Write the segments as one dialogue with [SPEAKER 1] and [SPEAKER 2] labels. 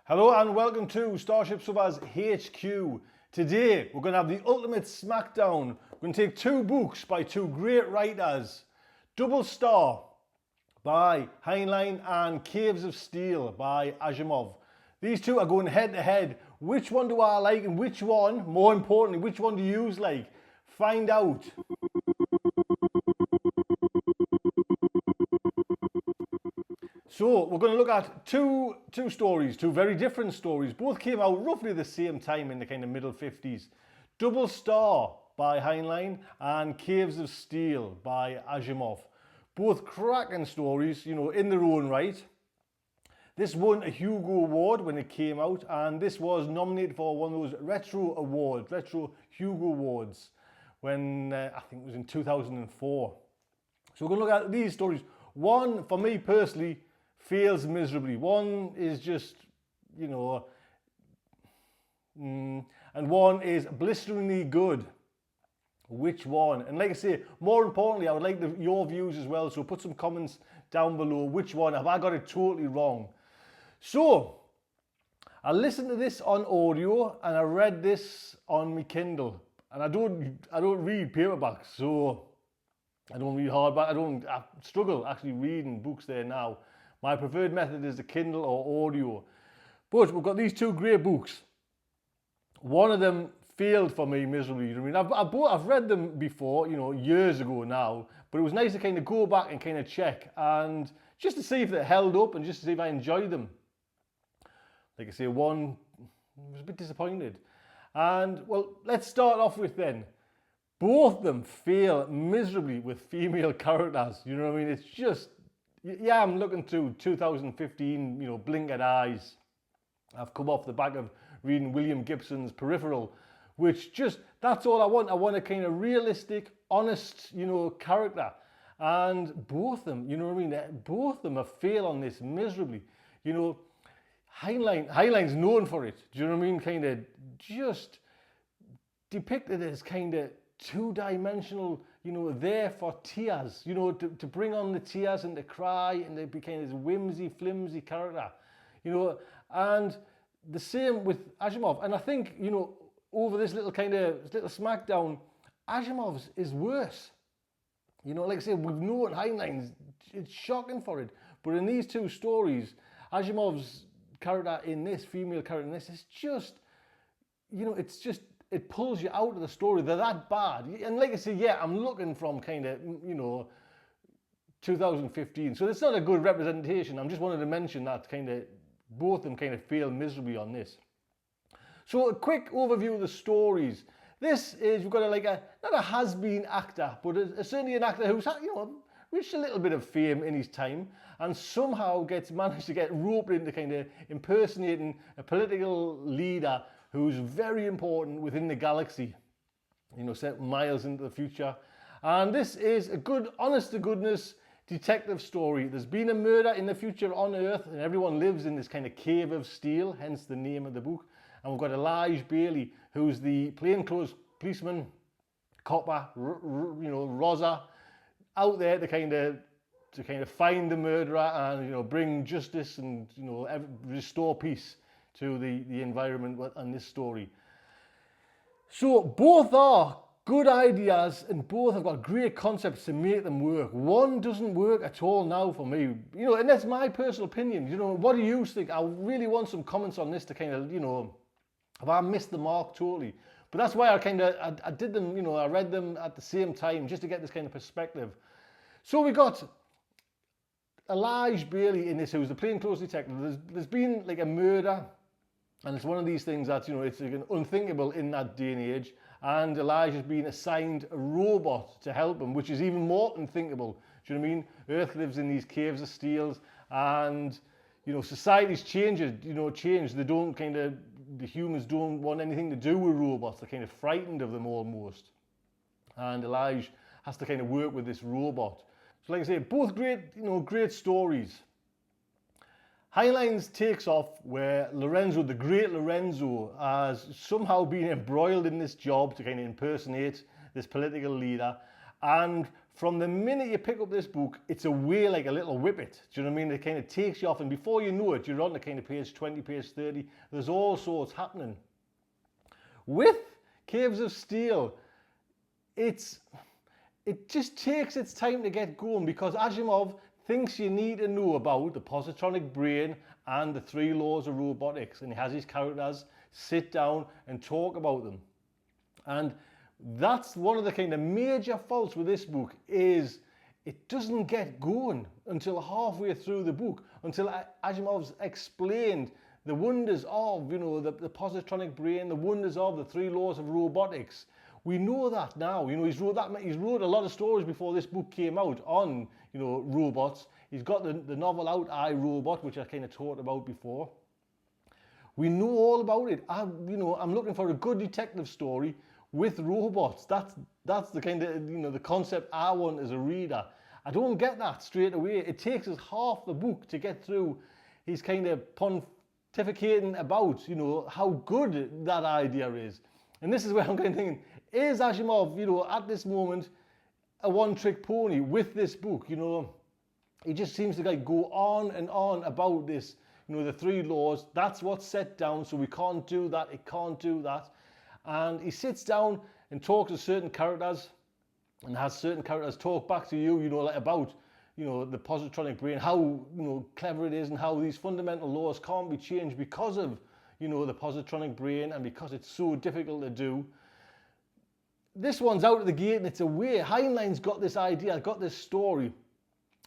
[SPEAKER 1] Hello and welcome to Starship Sofa's HQ. Today we're going to have the ultimate Smackdown. We're going to take two books by two great writers. Double Star by Heinlein and Caves of Steel by Asimov. These two are going head to head. Which one do I like and which one, more importantly, which one do you like? Find out. So we're going to look at two stories, two very different stories. Both came out roughly the same time in the kind of middle 50s. Double Star by Heinlein and Caves of Steel by Asimov. Both cracking stories, in their own right. This won a Hugo Award when it came out, and this was nominated for one of those retro Hugo Awards, when I think it was in 2004. So we're going to look at these stories. One, for me personally, fails miserably. One is just, and one is blisteringly good. Which one? And like I say, more importantly, I would like your views as well. So put some comments down below. Which one? Have I got it totally wrong? So I listened to this on audio and I read this on my Kindle. And I don't read paperbacks, so I don't read hardback. I struggle actually reading books there now. My preferred method is the Kindle or audio. But we've got these two great books. One of them failed for me miserably. I've read them before, years ago now. But it was nice to kind of go back and kind of check and just to see if they held up and just to see if I enjoyed them. Like I say, one was a bit disappointed. And well, let's start off with then. Both of them fail miserably with female characters. You know what I mean? It's just, yeah, I'm looking to 2015, blinkered eyes. I've come off the back of reading William Gibson's Peripheral, which just, that's all I want. I want a kind of realistic, honest, character. And both of them, both of them have failed on this miserably. Heinlein's known for it. Do you know what I mean? Kind of just depicted as kind of two-dimensional, there for tears, to bring on the tears and to cry and to be kind of this whimsy, flimsy character, and the same with Asimov. And I think, over this little Smackdown, Asimov's is worse. Like I said, we've known Heinlein's, it's shocking for it. But in these two stories, Asimov's character in this, female character in this, is just, it pulls you out of the story. They're that bad. And like I say, yeah, I'm looking from kind of, 2015. So it's not a good representation. I'm just wanted to mention that both of them kind of fail miserably on this. So a quick overview of the stories. This is, you've got not a has-been actor, but certainly an actor who's, reached a little bit of fame in his time and somehow managed to get roped into kind of impersonating a political leader who's very important within the galaxy, set miles into the future. And this is a good, honest-to-goodness detective story. There's been a murder in the future on Earth and everyone lives in this kind of cave of steel, hence the name of the book. And we've got Elijah Bailey, who's the plainclothes policeman, copper, Rosa, out there to kind of find the murderer and, bring justice and, restore peace to the environment on this story. So both are good ideas and both have got great concepts to make them work. One doesn't work at all now for me, and that's my personal opinion. What do you think? I really want some comments on this to kind of, have I missed the mark totally? But that's why I did them, I read them at the same time just to get this kind of perspective. So we got Elijah Bailey in this, who's the plainclothes detective. There's been like a murder. And it's one of these things that, it's unthinkable in that day and age. And Elijah's been assigned a robot to help him, which is even more unthinkable. Do you know what I mean? Earth lives in these caves of steel and, society's changed. They don't the humans don't want anything to do with robots. They're kind of frightened of them almost. And Elijah has to kind of work with this robot. So like I say, both great stories. Heinlein's takes off where Lorenzo, the great Lorenzo, has somehow been embroiled in this job to kind of impersonate this political leader. And from the minute you pick up this book, it's away like a little whippet. Do you know what I mean? It kind of takes you off, and before you know it, you're on to kind of page 20, page 30. There's all sorts happening. With Caves of Steel, it just takes its time to get going, because Asimov thinks you need to know about the positronic brain and the 3 laws of robotics, and he has his characters sit down and talk about them. And that's one of the kind of major faults with this book, is it doesn't get going until halfway through the book, until Asimov's explained the wonders of, you know, the positronic brain, the wonders of the 3 laws of robotics. We know that now. You know, he's wrote a lot of stories before this book came out on, you know, robots. He's got the novel out, I, Robot, which I kind of talked about before. We know all about it. I'm looking for a good detective story with robots. That's the kind of, you know, the concept I want as a reader. I don't get that straight away. It takes us half the book to get through his kind of pontificating about, you know, how good that idea is. And this is where I'm kind of thinking, is Asimov, you know, at this moment, a one-trick pony with this book? You know, he just seems to like go on and on about this, you know, the 3 laws. That's what's set down, so we can't do that, it can't do that. And he sits down and talks to certain characters, and has certain characters talk back to you, you know, like about, you know, the positronic brain, how, you know, clever it is, and how these fundamental laws can't be changed because of, you know, the positronic brain, and because it's so difficult to do. This one's out of the gate and it's away. Heinlein's got this idea, got this story.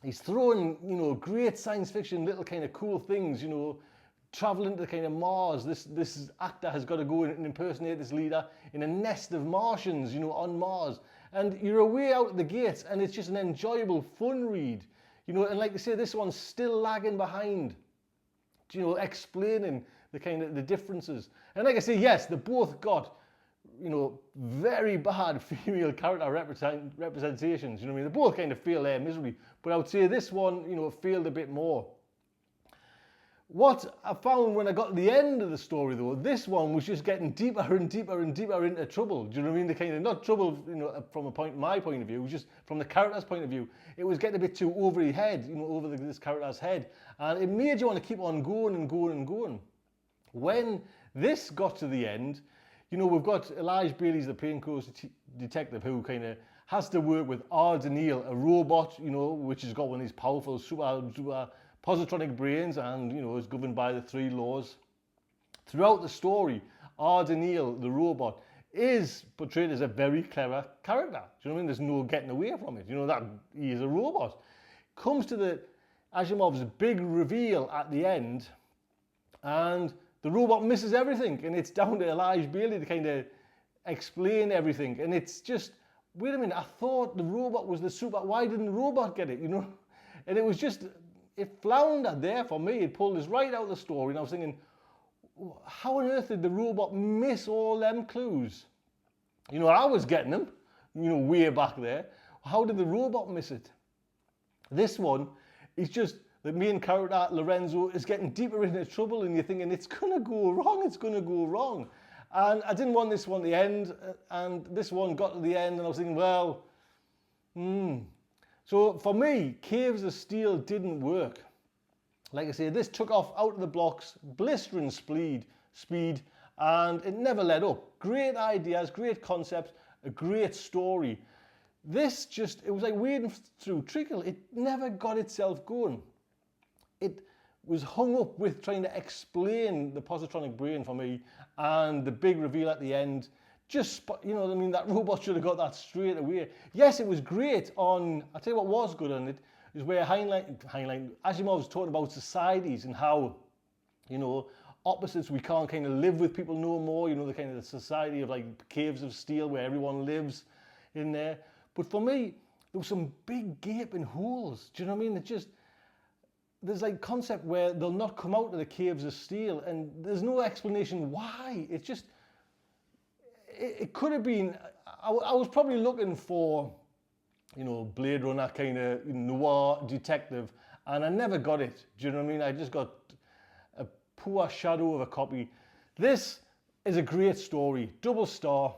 [SPEAKER 1] He's throwing, you know, great science fiction, little kind of cool things, you know, traveling to kind of Mars. This actor has got to go and impersonate this leader in a nest of Martians, you know, on Mars. And you're away out of the gates, and it's just an enjoyable, fun read. You know, and like I say, this one's still lagging behind, you know, explaining the kind of the differences. And like I say, yes, they both got, you know, very bad female character representations. You know what I mean? They both kind of fail there miserably. But I would say this one, you know, failed a bit more. What I found when I got to the end of the story, though, this one was just getting deeper and deeper and deeper into trouble. Do you know what I mean? The kind of, not trouble, you know, from my point of view, it was just from the character's point of view. It was getting a bit too over his head, you know, over this character's head. And it made you want to keep on going and going and going. When this got to the end, you know, we've got Elijah Bailey's the plainclothes detective who kind of has to work with O'Neil, a robot, you know, which has got one of these powerful super positronic brains, and, you know, is governed by the 3 laws. Throughout the story, O'Neil, the robot, is portrayed as a very clever character. Do you know what I mean? There's no getting away from it. You know, that he is a robot. Comes to the Asimov's big reveal at the end, and the robot misses everything, and it's down to Elijah Bailey to kind of explain everything. And it's just, wait a minute, I thought the robot was the super, why didn't the robot get it, you know? And it was just, it floundered there for me. It pulled us right out of the story, and I was thinking, how on earth did the robot miss all them clues? You know, I was getting them, you know, way back there. How did the robot miss it? This one is just, the main character, Lorenzo, is getting deeper into trouble, and you're thinking, it's going to go wrong, it's going to go wrong. And I didn't want this one to end, and this one got to the end, and I was thinking, well, So for me, Caves of Steel didn't work. Like I say, this took off out of the blocks, blistering speed, and it never let up. Great ideas, great concepts, a great story. This just, it was like wading through treacle. It never got itself going. It was hung up with trying to explain the positronic brain for me, and the big reveal at the end. Just, you know what I mean, that robot should have got that straight away. Yes, it was great on, I'll tell you what was good on it, is where Heinlein, Asimov was talking about societies and how, you know, opposites, we can't kind of live with people no more, you know, the kind of the society of like Caves of Steel where everyone lives in there. But for me, there were some big gaping holes. Do you know what I mean? It just, there's like concept where they'll not come out of the Caves of Steel, and there's no explanation why. It's just, it could have been, I was probably looking for, you know, Blade Runner kind of noir detective, and I never got it. Do you know what I mean? I just got a poor shadow of a copy. This is a great story, double star.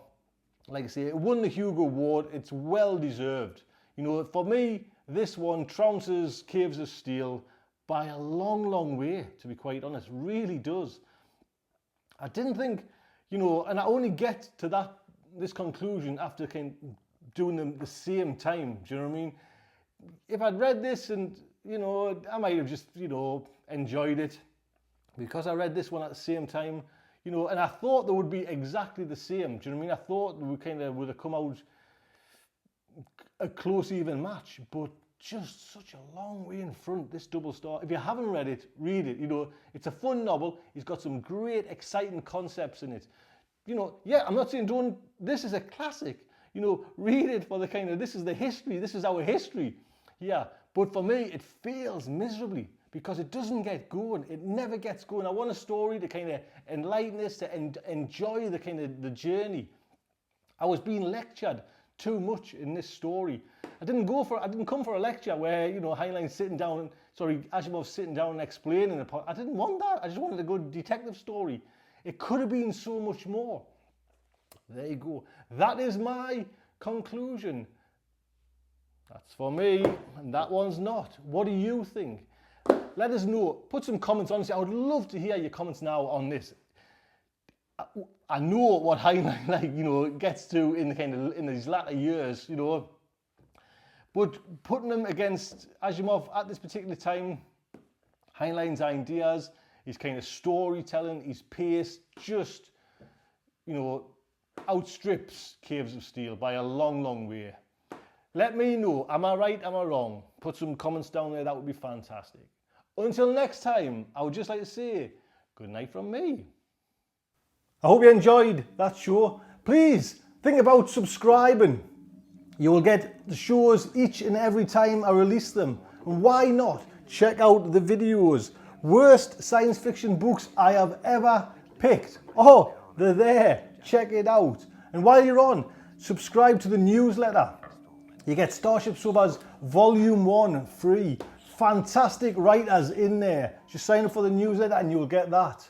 [SPEAKER 1] Like I say, it won the Hugo Award. It's well deserved. You know, for me, this one trounces Caves of Steel by a long, long way, to be quite honest. Really does. I didn't think, you know, and I only get to this conclusion after kind of doing them the same time. Do you know what I mean? If I'd read this and, you know, I might have just, you know, enjoyed it because I read this one at the same time, you know, and I thought they would be exactly the same. Do you know what I mean? I thought we kind of would have come out a close, even match, but just such a long way in front, this double star. If you haven't read it, read it. You know, it's a fun novel. It's got some great, exciting concepts in it. You know, yeah, I'm not saying don't, this is a classic. You know, read it for the kind of, this is the history, this is our history. Yeah, but for me, it fails miserably because it doesn't get going. It never gets going. I want a story to kind of enlighten us, to enjoy the kind of the journey. I was being lectured too much in this story. I didn't come for a lecture where, you know, Heinlein's Asimov's sitting down and explaining it. I didn't want that. I just wanted a good detective story. It could have been so much more. There you go. That is my conclusion. That's for me, and that one's not. What do you think? Let us know. Put some comments. Honestly, I would love to hear your comments now on this. I know what Heinlein, like, you know, gets to in his latter years, you know. But putting them against Asimov at this particular time, Heinlein's ideas, his kind of storytelling, his pace, just, you know, outstrips Caves of Steel by a long, long way. Let me know, am I right, am I wrong? Put some comments down there, that would be fantastic. Until next time, I would just like to say, good night from me. I hope you enjoyed that show. Please think about subscribing. You will get the shows each and every time I release them. And why not check out the videos? Worst science fiction books I have ever picked. Oh, they're there. Check it out. And while you're on, subscribe to the newsletter. You get Starship Sofa's Volume 1 free. Fantastic writers in there. Just sign up for the newsletter and you'll get that.